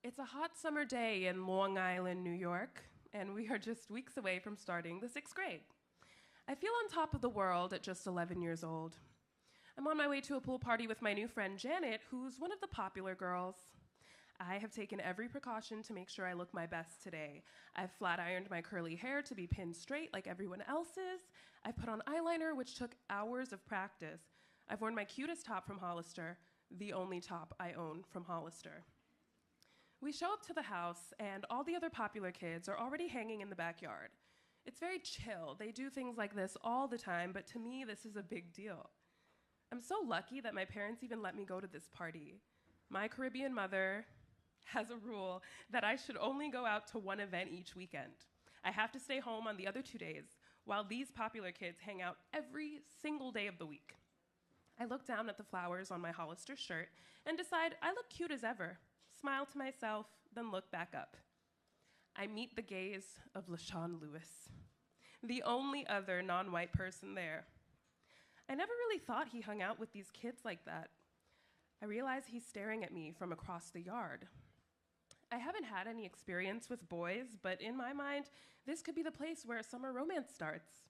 It's a hot summer day in Long Island, New York, and we are just weeks away from starting the sixth grade. I feel on top of the world at just 11 years old. I'm on my way to a pool party with my new friend Janet, who's one of the popular girls. I have taken every precaution to make sure I look my best today. I've flat ironed my curly hair to be pinned straight like everyone else's. I've put on eyeliner, which took hours of practice. I've worn my cutest top from Hollister, the only top I own from Hollister. We show up to the house, and all the other popular kids are already hanging in the backyard. It's very chill. They do things like this all the time, but to me, this is a big deal. I'm so lucky that my parents even let me go to this party. My Caribbean mother has a rule that I should only go out to one event each weekend. I have to stay home on the other 2 days, while these popular kids hang out every single day of the week. I look down at the flowers on my Hollister shirt and decide I look cute as ever. Smile to myself, then look back up. I meet the gaze of LaShawn Lewis, the only other non-white person there. I never really thought he hung out with these kids like that. I realize he's staring at me from across the yard. I haven't had any experience with boys, but in my mind, this could be the place where a summer romance starts.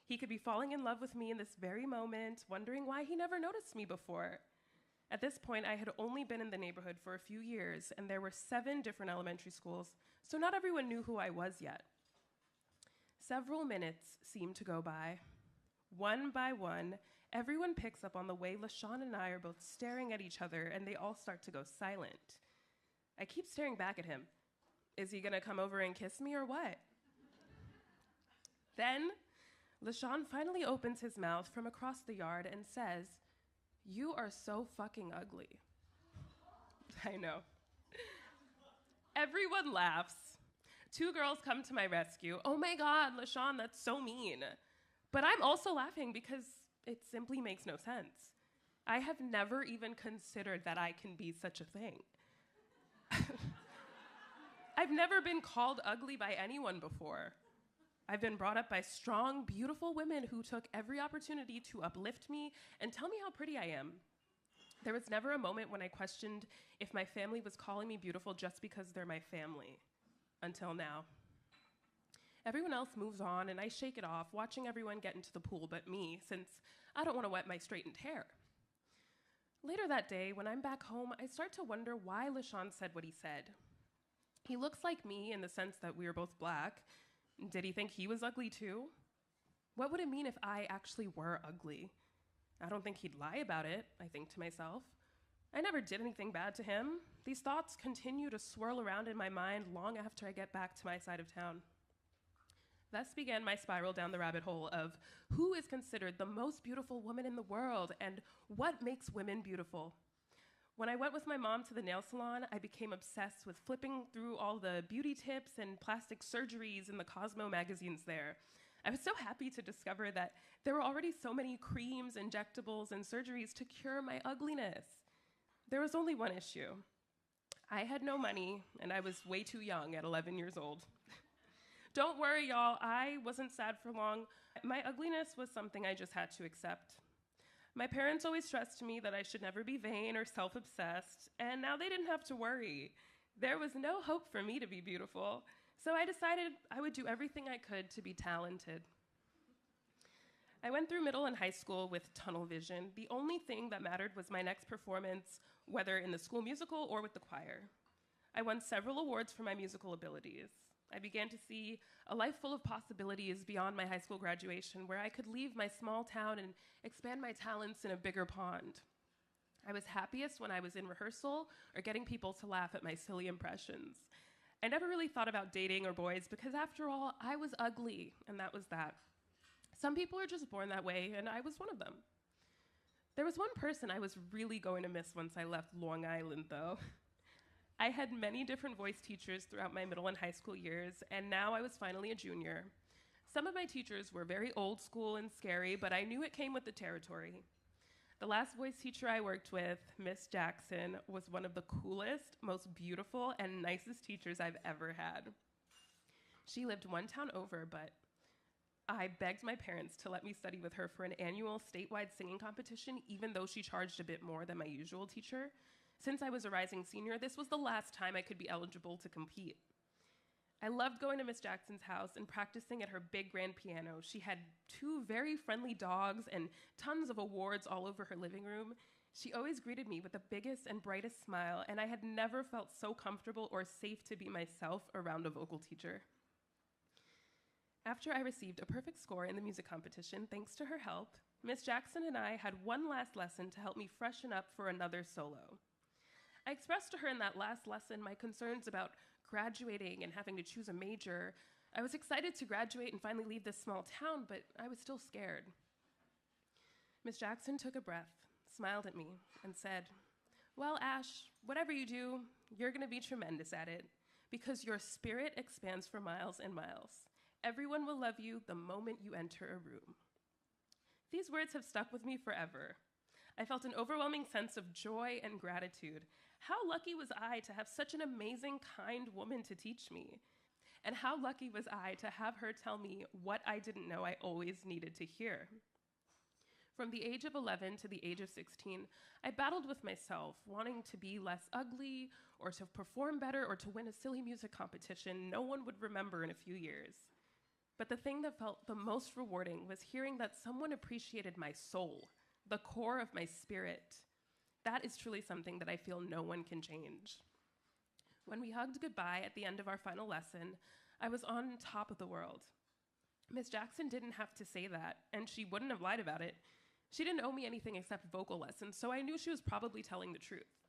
He could be falling in love with me in this very moment, wondering why he never noticed me before. At this point, I had only been in the neighborhood for a few years, and there were 7 different elementary schools, so not everyone knew who I was yet. Several minutes seemed to go by. One by one, everyone picks up on the way LaShawn and I are both staring at each other, and they all start to go silent. I keep staring back at him. Is he gonna come over and kiss me or what? Then, LaShawn finally opens his mouth from across the yard and says, "You are so fucking ugly." I know. Everyone laughs. 2 girls come to my rescue. "Oh my God, LaShawn, that's so mean." But I'm also laughing because it simply makes no sense. I have never even considered that I can be such a thing. I've never been called ugly by anyone before. I've been brought up by strong, beautiful women who took every opportunity to uplift me and tell me how pretty I am. There was never a moment when I questioned if my family was calling me beautiful just because they're my family. Until now. Everyone else moves on, and I shake it off, watching everyone get into the pool but me, since I don't want to wet my straightened hair. Later that day, when I'm back home, I start to wonder why LaShawn said what he said. He looks like me in the sense that we are both black. Did he think he was ugly too? What would it mean if I actually were ugly? I don't think he'd lie about it, I think to myself. I never did anything bad to him. These thoughts continue to swirl around in my mind long after I get back to my side of town. Thus began my spiral down the rabbit hole of who is considered the most beautiful woman in the world and what makes women beautiful. When I went with my mom to the nail salon, I became obsessed with flipping through all the beauty tips and plastic surgeries in the Cosmo magazines there. I was so happy to discover that there were already so many creams, injectables, and surgeries to cure my ugliness. There was only one issue. I had no money, and I was way too young at 11 years old. Don't worry, y'all, I wasn't sad for long. My ugliness was something I just had to accept. My parents always stressed to me that I should never be vain or self-obsessed, and now they didn't have to worry. There was no hope for me to be beautiful, so I decided I would do everything I could to be talented. I went through middle and high school with tunnel vision. The only thing that mattered was my next performance, whether in the school musical or with the choir. I won several awards for my musical abilities. I began to see a life full of possibilities beyond my high school graduation, where I could leave my small town and expand my talents in a bigger pond. I was happiest when I was in rehearsal or getting people to laugh at my silly impressions. I never really thought about dating or boys because, after all, I was ugly, and that was that. Some people are just born that way, and I was one of them. There was one person I was really going to miss once I left Long Island, though. I had many different voice teachers throughout my middle and high school years, and now I was finally a junior. Some of my teachers were very old school and scary, but I knew it came with the territory. The last voice teacher I worked with, Miss Jackson, was one of the coolest, most beautiful, and nicest teachers I've ever had. She lived one town over, but I begged my parents to let me study with her for an annual statewide singing competition, even though she charged a bit more than my usual teacher. Since I was a rising senior, this was the last time I could be eligible to compete. I loved going to Miss Jackson's house and practicing at her big grand piano. She had 2 very friendly dogs and tons of awards all over her living room. She always greeted me with the biggest and brightest smile, and I had never felt so comfortable or safe to be myself around a vocal teacher. After I received a perfect score in the music competition, thanks to her help, Miss Jackson and I had one last lesson to help me freshen up for another solo. I expressed to her in that last lesson my concerns about graduating and having to choose a major. I was excited to graduate and finally leave this small town, but I was still scared. Miss Jackson took a breath, smiled at me, and said, "Well, Ash, whatever you do, you're gonna be tremendous at it, because your spirit expands for miles and miles. Everyone will love you the moment you enter a room." These words have stuck with me forever. I felt an overwhelming sense of joy and gratitude. How lucky was I to have such an amazing, kind woman to teach me? And how lucky was I to have her tell me what I didn't know I always needed to hear? From the age of 11 to the age of 16, I battled with myself, wanting to be less ugly, or to perform better, or to win a silly music competition no one would remember in a few years. But the thing that felt the most rewarding was hearing that someone appreciated my soul, the core of my spirit. That is truly something that I feel no one can change. When we hugged goodbye at the end of our final lesson, I was on top of the world. Miss Jackson didn't have to say that, and she wouldn't have lied about it. She didn't owe me anything except vocal lessons, so I knew she was probably telling the truth.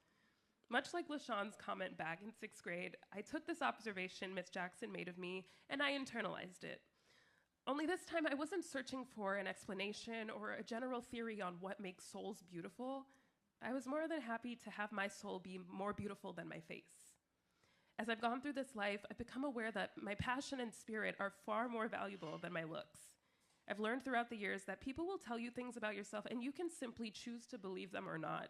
Much like LaShawn's comment back in 6th grade, I took this observation Miss Jackson made of me, and I internalized it. Only this time, I wasn't searching for an explanation or a general theory on what makes souls beautiful. I was more than happy to have my soul be more beautiful than my face. As I've gone through this life, I've become aware that my passion and spirit are far more valuable than my looks. I've learned throughout the years that people will tell you things about yourself, and you can simply choose to believe them or not.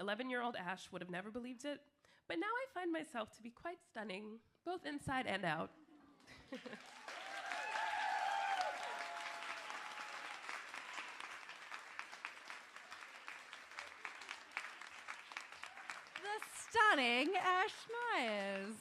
11-year-old Ash would have never believed it, but now I find myself to be quite stunning, both inside and out. Stunning Ash Myers.